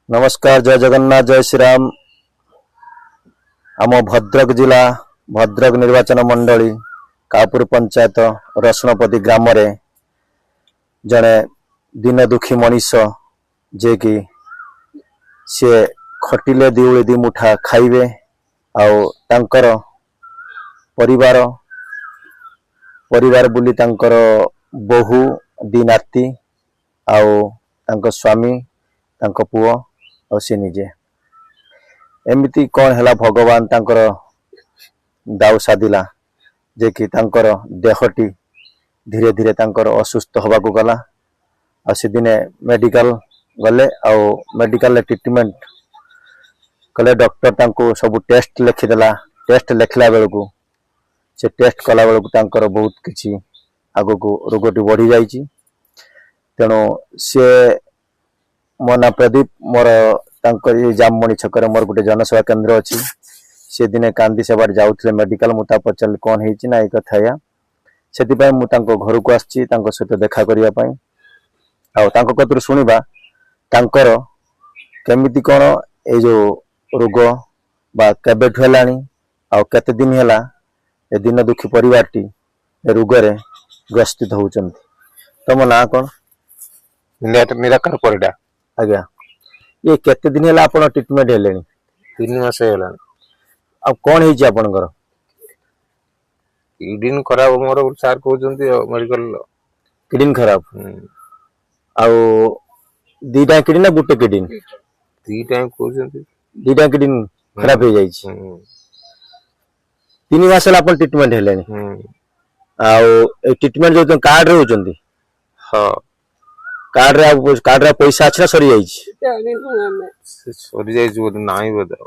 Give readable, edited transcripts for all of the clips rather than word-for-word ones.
नमस्कार जय जगन्नाथ जय श्री राम। आम भद्रक जिला भद्रक निर्वाचन मंडली कापुर पंचायत रसुणपति ग्राम रे जड़े दिन दुखी मनीष जे कि सी खटिले दिउली दी मुठा खाइबे आउ तांकर परिवार परिवार बुली तांकर बहु दी नाती आउ तांकर स्वामी तांकर पुओ और सी निजे एमती कौन है भगवान तांकर दाउ साधिला जे कि तांकर देहटी धीरे धीरे तांकर असुस्थ होबा को गला आ से दिने मेडिकल गले आ मेडिकल ट्रीटमेंट कले डॉक्टर तांको सब टेस्ट लिखिदेला टेस्ट लिखला बेलू से टेस्ट कला बेलू तांकर बहुत किछि आगो को रोगटी बढ़ी जाइछि तेणु से मो ना प्रदीप मोर तांकर ये जाममणि छकर मोर गोटे जनसेवा केन्द्र अच्छी से दिने कांदी सेवार जाउथले मेडिकल मुता पचल कौन हेछि ना एक कथा से मु तांको घर को आछि तांको सहित देखा करिया पई आ तांको कतरु सुनिबा तांकर केमिति कोन ए जो रोग बा केबेठ हेलानी आ केते दिन हेला ए दिन दुखी परिवारटी ए रोग रे ग्रस्थित होउचंती तम ना कोन निराकार परिडा आज्ञा ये केते दिन हेला आपण ट्रीटमेंट हेलेनी 3 मास हेला अब कौन हेछि आपनकर किडनी खराब मोर सार कहउचंती मेडिकल किडनी खराब आ दीटा किडनी ना गुटे किडनी दी टाइम कहउचंती दीटा किडनी खराब हो जाई छी 3 मास हेला आपण ट्रीटमेंट हेलेनी आ ए ट्रीटमेंट जो कार्ड रे होचंती हां कार्ड रे पैसा अच्छा सरी जाई छी सरी जाई जो नाही बताओ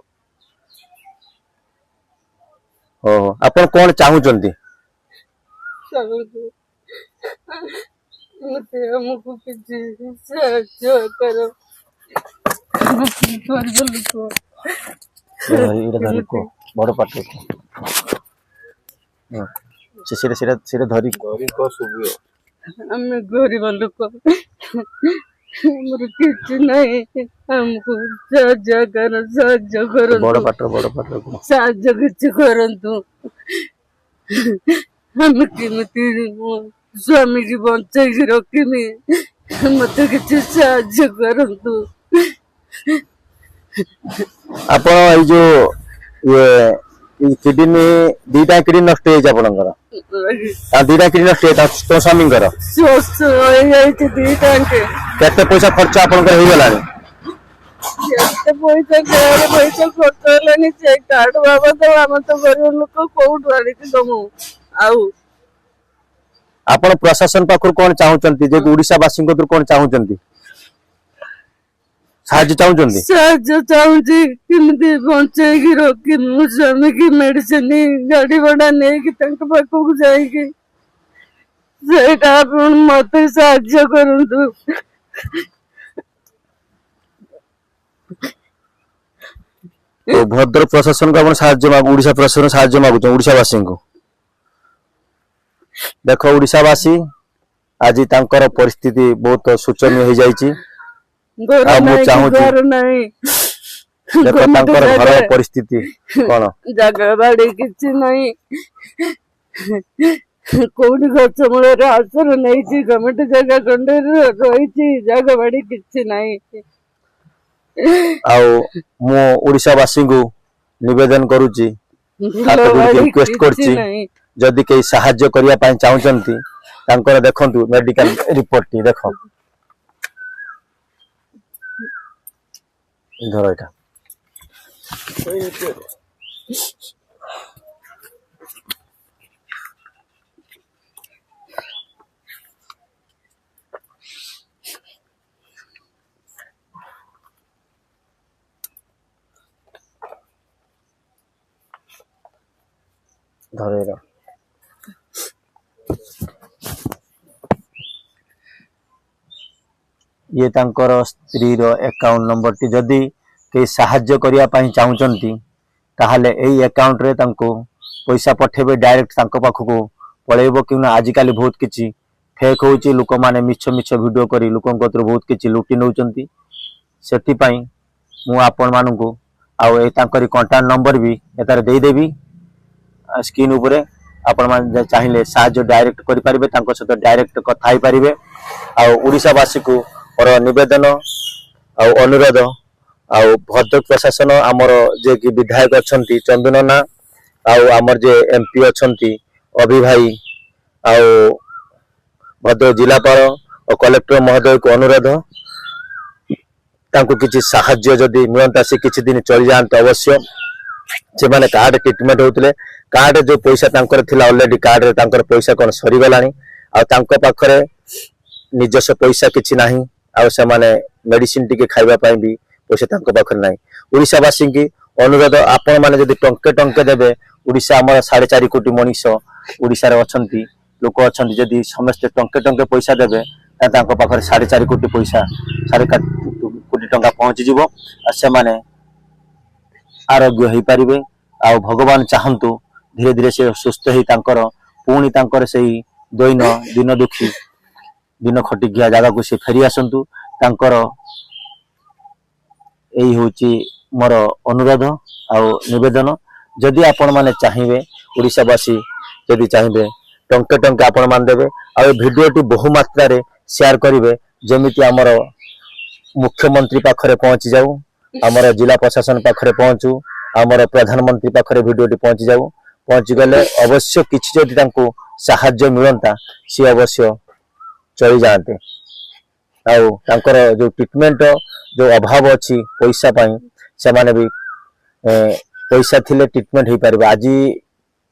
हो अपन कोन चाहू चंती मते हमको किछि साहाय्य करो इरे धरि को बड़ पाटे से सिरे धरि को सुबियो हमें गरीब लोग हमर किछि नहीं हमको साहाय्य करो बड़ पाटे को साहाय्य किछि करंतु हम केमती स्वामी की बंचाई रखिमी मते किछि साहाय्य करंतु आपण ए जो ये किडनी दीटा किडनी नष्ट हो आपनकर दीटा किडनी नष्ट तो स्वामी कर केते पैसा खर्च आपनकर हो गलानी पैसा खर्च हेलानी से कार्ड बाबा तो हम तो गरीब लोक कोउठ आनी दमु आउ आपण प्रशासन पाखर कोन चाहउचंती जे ओडिसा वासी को कोन चाहउचंती साहाय्य चाहउचंती साहाय्य चाहूची किमती बंचाई की रखी मो स्वामी की मेडिसिन गाड़ी भाड़ा नहीं कि तंक पाखक जाइकी सेटा आपण मते साहाय्य करंतु तो भद्रक प्रशासन को अपन साहाय्य मागु ओडिसा प्रशासन साहाय्य मागु ओडिसा वासी को देखो ओडिसा वासी आज तांकर परिस्थिति बहुत शोचनीय हो जाइछि घर नहीं देखो तांकर घर परिस्थिति कोन जगह बाड़ी किछि नहीं कोडी गछ मूले आश्रय नहीं छी गवर्नमेंट जगह कंडे रही छी जगह बाड़ी किछि नहीं आउ मो ओडिसा वासी को निवेदन करूची रिक्वेस्ट करची जदि के सहाय्य करिया पई चाहउचंती तांकर देखंतु मेडिकल रिपोर्ट टी देखो धर एटा धर एटा ये तांकर स्त्री रो अकाउंट नंबर टी जदी के सहाय्य करिया पई चाहउचंती ताहाले एई अकाउंट रे तांको पैसा पठेबे डायरेक्ट तांको पाखको पळेबो कि ना आज काली बहुत किछि फेक होउची लोक माने मिछ वीडियो करी लोकन कतर बहुत किछि लुटी नउचंती सेति पई ମୁଁ ଆପଣମାନଙ୍କୁ ଆଉ ଏ ତାଙ୍କରି କଣ୍ଟାକ୍ଟ ନମ୍ବର ବି ଏଠାରେ ଦେଇଦେବି ସ୍କ୍ରିନ୍ ଉପରେ। ଆପଣମାନେ ଚାହିଁଲେ ସାହାଯ୍ୟ ଡାଇରେକ୍ଟ କରିପାରିବେ, ତାଙ୍କ ସହିତ ଡାଇରେକ୍ଟ କଥା ହେଇପାରିବେ। ଆଉ ଓଡ଼ିଶାବାସୀକୁ ମୋର ନିବେଦନ ଆଉ ଅନୁରୋଧ, ଆଉ ଭଦ୍ରକ ପ୍ରଶାସନ ଆମର ଯିଏକି ବିଧାୟକ ଅଛନ୍ତି ଚନ୍ଦୁ ନନା, ଆଉ ଆମର ଯେ MP ଅଛନ୍ତି ଅଭି ଭାଇ, ଆଉ ଭଦ୍ରକ ଜିଲ୍ଲାପାଳ ଓ କଲେକ୍ଟର ମହୋଦୟକୁ ଅନୁରୋଧ, ତାଙ୍କୁ କିଛି ସାହାଯ୍ୟ ଯଦି ମିଳନ୍ତା ସେ କିଛି ଦିନ ଚଳିଯାଆନ୍ତେ ଅବଶ୍ୟ। ସେମାନେ କାର୍ଡ ଟ୍ରିଟମେଣ୍ଟ ହଉଥିଲେ, କାର୍ଡ ଯୋଉ ପଇସା ତାଙ୍କର ଥିଲା ଅଲରେଡି କାର୍ଡରେ ତାଙ୍କର ପଇସା କ'ଣ ସରିଗଲାଣି, ଆଉ ତାଙ୍କ ପାଖରେ ନିଜସ୍ୱ ପଇସା କିଛି ନାହିଁ, ଆଉ ସେମାନେ ମେଡିସିନ ଟିକେ ଖାଇବା ପାଇଁ ବି ପଇସା ତାଙ୍କ ପାଖରେ ନାହିଁ। ଓଡ଼ିଶାବାସୀଙ୍କୁ ଅନୁରୋଧ, ଆପଣମାନେ ଯଦି ଟଙ୍କେ ଟଙ୍କେ ଦେବେ, ଓଡ଼ିଶା ଆମର 4.5 କୋଟି ମଣିଷ ଓଡ଼ିଶାରେ ଅଛନ୍ତି, ଲୋକ ଅଛନ୍ତି, ଯଦି ସମସ୍ତେ ଟଙ୍କେ ଟଙ୍କେ ପଇସା ଦେବେ ତାହେଲେ ତାଙ୍କ ପାଖରେ 4.5 କୋଟି ପଇସା 4.5 କୋଟି ଟଙ୍କା ପହଞ୍ଚିଯିବ, ଆଉ ସେମାନେ ଆରୋଗ୍ୟ ହେଇପାରିବେ। ଆଉ ଭଗବାନ ଚାହନ୍ତୁ ଧୀରେ ଧୀରେ ସେ ସୁସ୍ଥ ହେଇ ତାଙ୍କର ପୁଣି ତାଙ୍କର ସେଇ ଦିନ ଦୁଃଖୀ ଦିନ ଖଟିକିଆ ଜାଗାକୁ ସେ ଫେରି ଆସନ୍ତୁ। ତାଙ୍କର ଏଇ ହଉଛି ମୋର ଅନୁରୋଧ ଆଉ ନିବେଦନ। ଯଦି ଆପଣମାନେ ଚାହିଁବେ, ଓଡ଼ିଶାବାସୀ ଯଦି ଚାହିଁବେ ଟଙ୍କେ ଟଙ୍କେ ଆପଣମାନେ ଦେବେ, ଆଉ ଏ ଭିଡ଼ିଓଟି ବହୁ ମାତ୍ରାରେ ସେୟାର କରିବେ, ଯେମିତି ଆମର ମୁଖ୍ୟମନ୍ତ୍ରୀ ପାଖରେ ପହଞ୍ଚି ଯାଉ, ଆମର ଜିଲ୍ଲା ପ୍ରଶାସନ ପାଖରେ ପହଞ୍ଚୁ, ଆମର ପ୍ରଧାନମନ୍ତ୍ରୀ ପାଖରେ ଭିଡ଼ିଓଟି ପହଞ୍ଚି ଯାଉ। ପହଞ୍ଚିଗଲେ ଅବଶ୍ୟ କିଛି ଯଦି ତାଙ୍କୁ ସାହାଯ୍ୟ ମିଳନ୍ତା ସିଏ ଅବଶ୍ୟ ଚଳିଯାଆନ୍ତେ। ଆଉ ତାଙ୍କର ଯୋଉ ଟ୍ରିଟମେଣ୍ଟ ଯୋଉ ଅଭାବ ଅଛି ପଇସା ପାଇଁ, ସେମାନେ ବି ପଇସା ଥିଲେ ଟ୍ରିଟମେଣ୍ଟ ହେଇପାରିବ।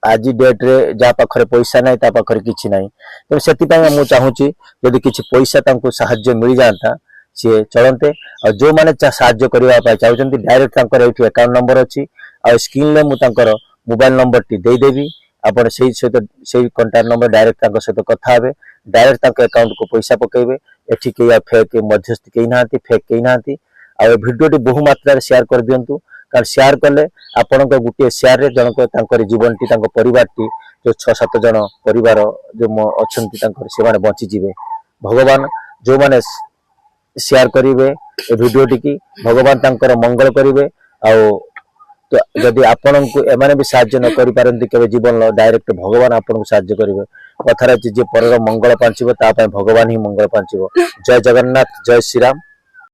ଆଜି ଡେଟ୍ରେ ଯାହା ପାଖରେ ପଇସା ନାହିଁ ତା ପାଖରେ କିଛି ନାହିଁ। ତେଣୁ ସେଥିପାଇଁ ମୁଁ ଚାହୁଁଛି ଯଦି କିଛି ପଇସା ତାଙ୍କୁ ସାହାଯ୍ୟ ମିଳିଯାଆନ୍ତା ସିଏ ଚଳନ୍ତେ। ଆଉ ଯୋଉମାନେ ସାହାଯ୍ୟ କରିବା ପାଇଁ ଚାହୁଁଛନ୍ତି ଡାଇରେକ୍ଟ ତାଙ୍କର ଏଇଠି ଆକାଉଣ୍ଟ ନମ୍ବର ଅଛି, ଆଉ ସ୍କ୍ରିନରେ ମୁଁ ତାଙ୍କର ମୋବାଇଲ ନମ୍ବରଟି ଦେଇଦେବି। ଆପଣ ସେଇ କଣ୍ଟାକ୍ଟ ନମ୍ବର ଡାଇରେକ୍ଟ ତାଙ୍କ ସହିତ କଥା ହେବେ, ଡାଇରେକ୍ଟ ତାଙ୍କ ଆକାଉଣ୍ଟକୁ ପଇସା ପକେଇବେ। ଏଠି କେହି ଫେକ୍ ମଧ୍ୟସ୍ଥି କେହି ନାହାନ୍ତି, ଫେକ୍ କେହି ନାହାନ୍ତି। ଆଉ ଏ ଭିଡ଼ିଓଟି ବହୁ ମାତ୍ରାରେ ସେୟାର କରିଦିଅନ୍ତୁ, କାରଣ ସେୟାର କଲେ ଆପଣଙ୍କ ଗୋଟିଏ ସେୟାରରେ ଜଣକ ତାଙ୍କର ଜୀବନଟି, ତାଙ୍କ ପରିବାରଟି, ଯୋଉ 6-7 ଜଣ ପରିବାର ଯୋଉ ଅଛନ୍ତି ତାଙ୍କର, ସେମାନେ ବଞ୍ଚିଯିବେ। ଭଗବାନ ଯୋଉମାନେ ସେୟାର କରିବେ ଏ ଭିଡ଼ିଓଟିକି, ଭଗବାନ ତାଙ୍କର ମଙ୍ଗଳ କରିବେ। ଆଉ ଯଦି ଆପଣଙ୍କୁ ଏମାନେ ବି ସାହାଯ୍ୟ ନ କରିପାରନ୍ତି କେବେ ଜୀବନର, ଡାଇରେକ୍ଟ ଭଗବାନ ଆପଣଙ୍କୁ ସାହାଯ୍ୟ କରିବେ। କଥାରେ ଅଛି ଯିଏ ପରର ମଙ୍ଗଳ ପାଞ୍ଚିବ ତା ପାଇଁ ଭଗବାନ ହିଁ ମଙ୍ଗଳ ପାଞ୍ଚିବ। ଜୟ ଜଗନ୍ନାଥ, ଜୟ ଶ୍ରୀରାମ।